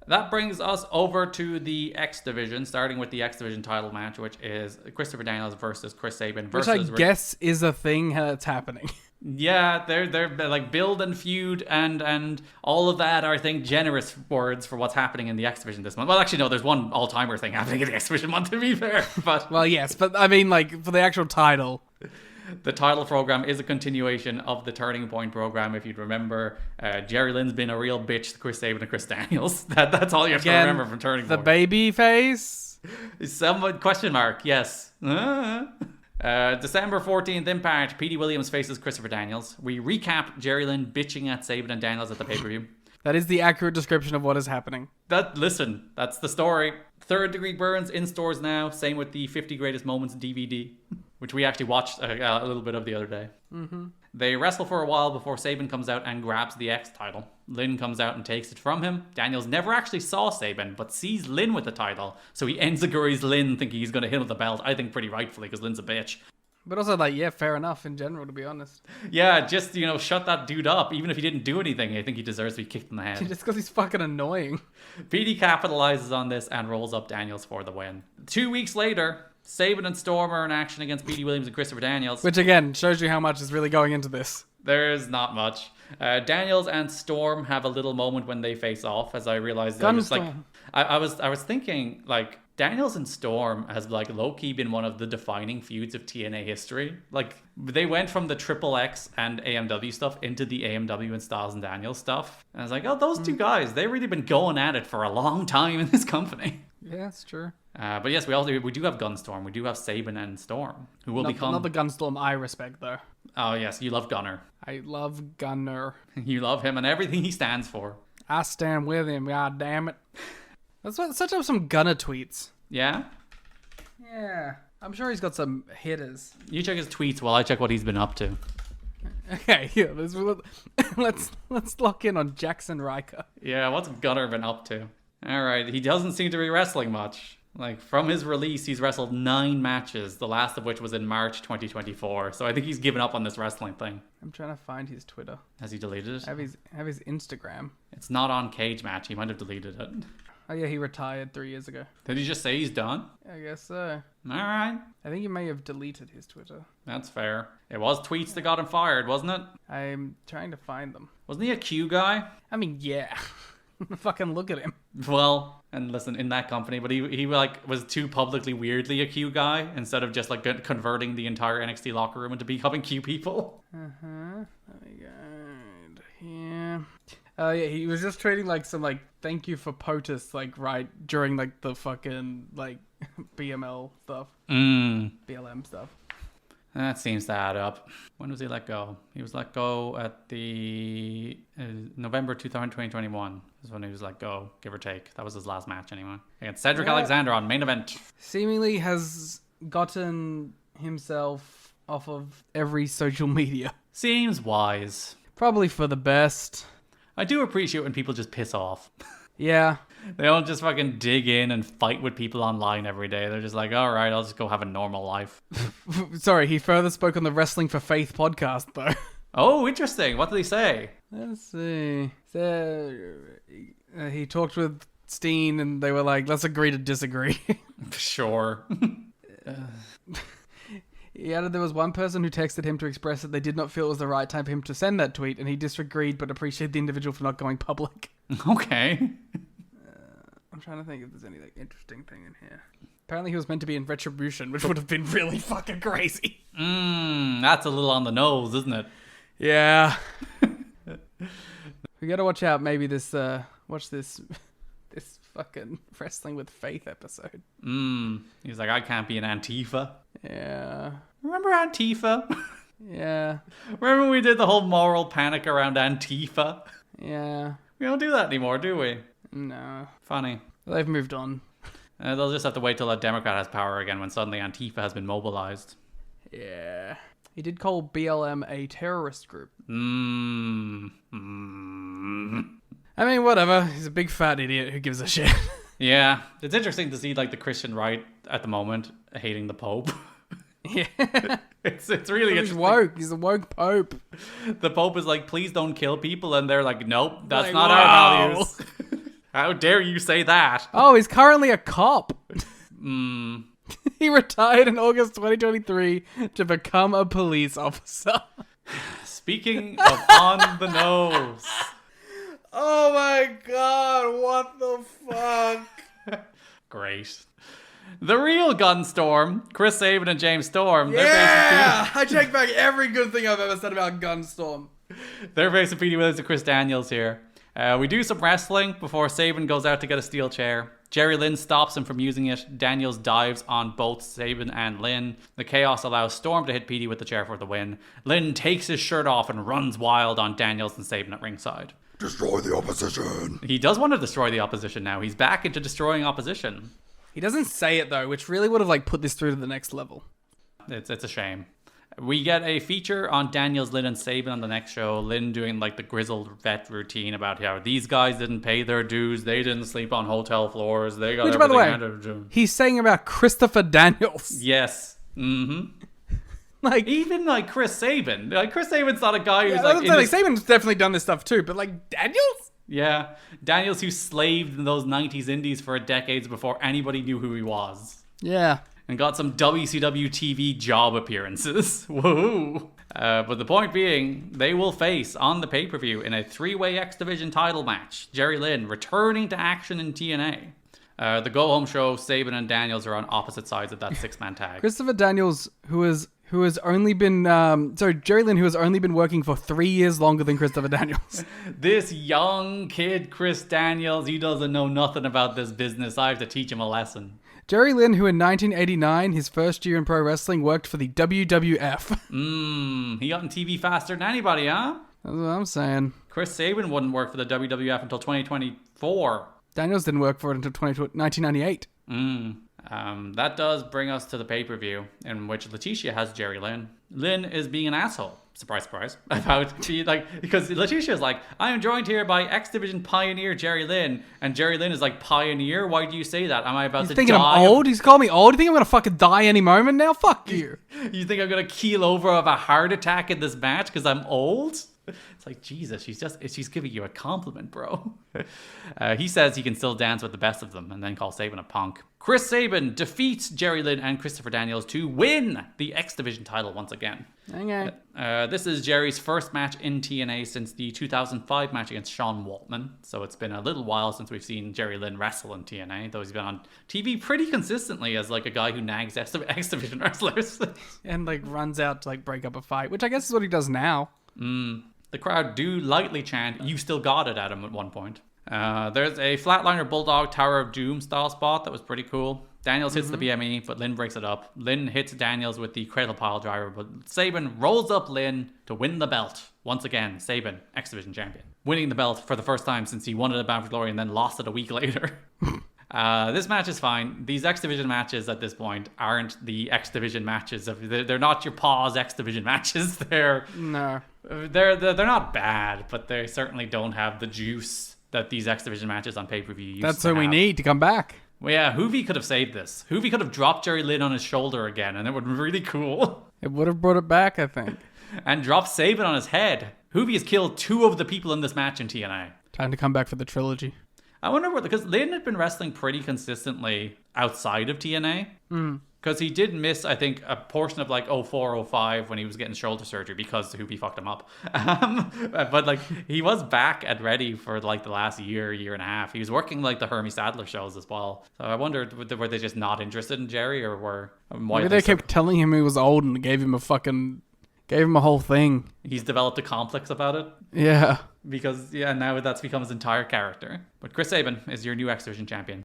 That brings us over to the X Division, starting with the X Division title match, which is Christopher Daniels versus Chris Sabin Which versus... I guess is a thing that's happening. Yeah, they're like build and feud and all of that are, I think, generous words for what's happening in the X Division this month. Well, actually, no, there's one all-timer thing happening in the X Division month, to be fair. But Well, yes, but I mean, like, for the actual title... The title program is a continuation of the Turning Point program. If you'd remember, Jerry Lynn's been a real bitch to Chris Sabin and Chris Daniels. That's all you have to remember from Turning the Point. baby face? Someone, question mark, yes. December 14th, Impact. Petey Williams faces Christopher Daniels. We recap Jerry Lynn bitching at Sabin and Daniels at the pay-per-view. That is the accurate description of what is happening. Listen, that's the story. Third Degree Burns in stores now. Same with the 50 Greatest Moments DVD, which we actually watched a little bit of the other day. Mm-hmm. They wrestle for a while before Sabin comes out and grabs the X title. Lynn comes out and takes it from him. Daniels never actually saw Sabin, but sees Lynn with the title, so he enzigures Lynn thinking he's going to hit him with the belt. I think pretty rightfully, because Lynn's a bitch. But also, like, yeah, fair enough in general, to be honest. Yeah, just, shut that dude up. Even if he didn't do anything, I think he deserves to be kicked in the head. Just because he's fucking annoying. PD capitalizes on this and rolls up Daniels for the win. 2 weeks later, Sabin and Storm are in action against Petey Williams and Christopher Daniels. Which, again, shows you how much is really going into this. There's not much. Daniels and Storm have a little moment when they face off, as I realized. I was thinking, like, Daniels and Storm has, like, low-key been one of the defining feuds of TNA history. Like, they went from the Triple X and AMW stuff into the AMW and Styles and Daniels stuff. And I was like, oh, those two guys, they've really been going at it for a long time in this company. Yeah, that's true. But yes, we do have Gunstorm. We do have Sabin and Storm, who will become... Not the Gunstorm I respect, though. Oh, yes, you love Gunner. I love Gunner. You love him and everything he stands for. I stand with him, god damn it. Let's set up some Gunner tweets. Yeah? Yeah. I'm sure he's got some hitters. You check his tweets while I check what he's been up to. Okay, yeah, let's lock in on Jackson Riker. Yeah, what's Gunner been up to? Alright, he doesn't seem to be wrestling much. Like, from his release, he's wrestled 9 matches, the last of which was in March 2024. So I think he's given up on this wrestling thing. I'm trying to find his Twitter. Has he deleted it? Have his Instagram. It's not on Cage Match. He might have deleted it. Oh yeah, he retired 3 years ago. Did he just say he's done? I guess so. Alright. I think he may have deleted his Twitter. That's fair. It was tweets that got him fired, wasn't it? I'm trying to find them. Wasn't he a Q guy? I mean, yeah. Fucking look at him. Well, and listen, in that company, but he like was too publicly weirdly a Q guy instead of just like converting the entire NXT locker room into becoming Q people. Let me go here. Yeah, he was just trading like some like thank you for POTUS like right during like the fucking like BML stuff. BLM stuff. That seems to add up. When was he let go? He was let go at the November 2021 is when he was let go, give or take. That was his last match anyway. Against Cedric Alexander on main event. Seemingly has gotten himself off of every social media. Seems wise. Probably for the best. I do appreciate when people just piss off. Yeah. They don't just fucking dig in and fight with people online every day. They're just like, all right, I'll just go have a normal life. Sorry, he further spoke on the Wrestling for Faith podcast, though. Oh, interesting. What did he say? Let's see. So, he talked with Steen, and they were like, let's agree to disagree. Sure. He added there was one person who texted him to express that they did not feel it was the right time for him to send that tweet, and he disagreed but appreciated the individual for not going public. Okay. I'm trying to think if there's any like interesting thing in here. Apparently he was meant to be in Retribution, which would have been really fucking crazy. That's a little on the nose, isn't it? Yeah. We gotta watch out. Maybe watch this fucking Wrestling with Faith episode. He's like, I can't be an Antifa. Yeah. Remember Antifa? Yeah. Remember when we did the whole moral panic around Antifa? Yeah. We don't do that anymore, do we? No. Funny. They've moved on. They'll just have to wait till a Democrat has power again when suddenly Antifa has been mobilized. Yeah. He did call BLM a terrorist group. I mean, whatever. He's a big fat idiot who gives a shit. Yeah. It's interesting to see like the Christian right at the moment hating the Pope. Yeah. It's really He's interesting. woke. He's a woke Pope. The Pope is like, please don't kill people. And they're like, nope, that's Like, not wow. our values. How dare you say that? Oh, he's currently a cop. He retired in August 2023 to become a police officer. Speaking of on the nose. Oh my god, what the fuck? Great. The real Gunstorm, Chris Sabin and James Storm. Yeah! I take back every good thing I've ever said about Gunstorm. They're facing Petey Williams and Chris Daniels here. We do some wrestling before Sabin goes out to get a steel chair. Jerry Lynn stops him from using it. Daniels dives on both Sabin and Lynn. The chaos allows Storm to hit Petey with the chair for the win. Lynn takes his shirt off and runs wild on Daniels and Sabin at ringside. Destroy the opposition. He does want to destroy the opposition now. He's back into destroying opposition. He doesn't say it though, which really would have like put this through to the next level. It's a shame. We get a feature on Daniels, Lynn, and Sabin on the next show. Lynn doing like the grizzled vet routine about how these guys didn't pay their dues. They didn't sleep on hotel floors. They got Which, everything by the way, handed to them. He's saying about Christopher Daniels. Yes. Mm-hmm. Like even like Chris Sabin. Like Chris Sabin's not a guy who's Sabin's definitely done this stuff too, but like Daniels? Yeah. Daniels who slaved in those 90s indies for decades before anybody knew who he was. Yeah. And got some WCW TV job appearances. Woohoo! But the point being, they will face on the pay-per-view in a 3-way X Division title match. Jerry Lynn returning to action in TNA. The go-home show, Sabin and Daniels are on opposite sides of that 6-man tag. Christopher Daniels, who has only been Jerry Lynn, who has only been working for 3 years longer than Christopher Daniels. This young kid, Chris Daniels, he doesn't know nothing about this business. I have to teach him a lesson. Jerry Lynn, who in 1989, his first year in pro wrestling, worked for the WWF. He got on TV faster than anybody, huh? That's what I'm saying. Chris Sabin wouldn't work for the WWF until 2024. Daniels didn't work for it until 1998. That does bring us to the pay-per-view, in which Letitia has Jerry Lynn. Lynn is being an asshole. Surprise, surprise. Because Letitia is like, I am joined here by X Division pioneer Jerry Lynn. And Jerry Lynn is like, pioneer? Why do you say that? Am I about to die? He's thinking I'm old? He's called me old? You think I'm going to fucking die any moment now? Fuck you. You think I'm going to keel over of a heart attack in this match because I'm old? It's like, Jesus, she's giving you a compliment, bro. He says he can still dance with the best of them and then calls Sabin a punk. Chris Sabin defeats Jerry Lynn and Christopher Daniels to win the X Division title once again. Okay. This is Jerry's first match in TNA since the 2005 match against Sean Waltman. So it's been a little while since we've seen Jerry Lynn wrestle in TNA, though he's been on TV pretty consistently as like a guy who nags X Division wrestlers. And like runs out to like break up a fight, which I guess is what he does now. The crowd do lightly chant, "You still got it," at him at one point. There's a flatliner bulldog Tower of Doom style spot that was pretty cool. Daniels hits the BME, but Lynn breaks it up. Lynn hits Daniels with the cradle pile driver, but Sabin rolls up Lynn to win the belt. Once again, Sabin, X Division champion. Winning the belt for the first time since he won it at Bound for Glory and then lost it a week later. This match is fine. These X Division matches at this point aren't the X Division matches. They're not your pause X Division matches. They're not bad, but they certainly don't have the juice that these X Division matches on pay-per-view used to have. That's what we need to come back. Well, yeah, Hoovy could have saved this. Hoovy could have dropped Jerry Lynn on his shoulder again, and it would have been really cool. It would have brought it back, I think. And dropped Sabin on his head. Hoovy has killed 2 of the people in this match in TNA. Time to come back for the trilogy. I wonder what, because Lynn had been wrestling pretty consistently outside of TNA. Because he did miss, I think, a portion of like 04-05 when he was getting shoulder surgery because Hoopy fucked him up. But like he was back and ready for like the last year and a half. He was working like the Hermie Sadler shows as well. So I wondered, were they just not interested in Jerry, or maybe they kept telling him he was old and gave him a whole thing. He's developed a complex about it. Yeah. Because now that's become his entire character. But Chris Sabin is your new X Division champion.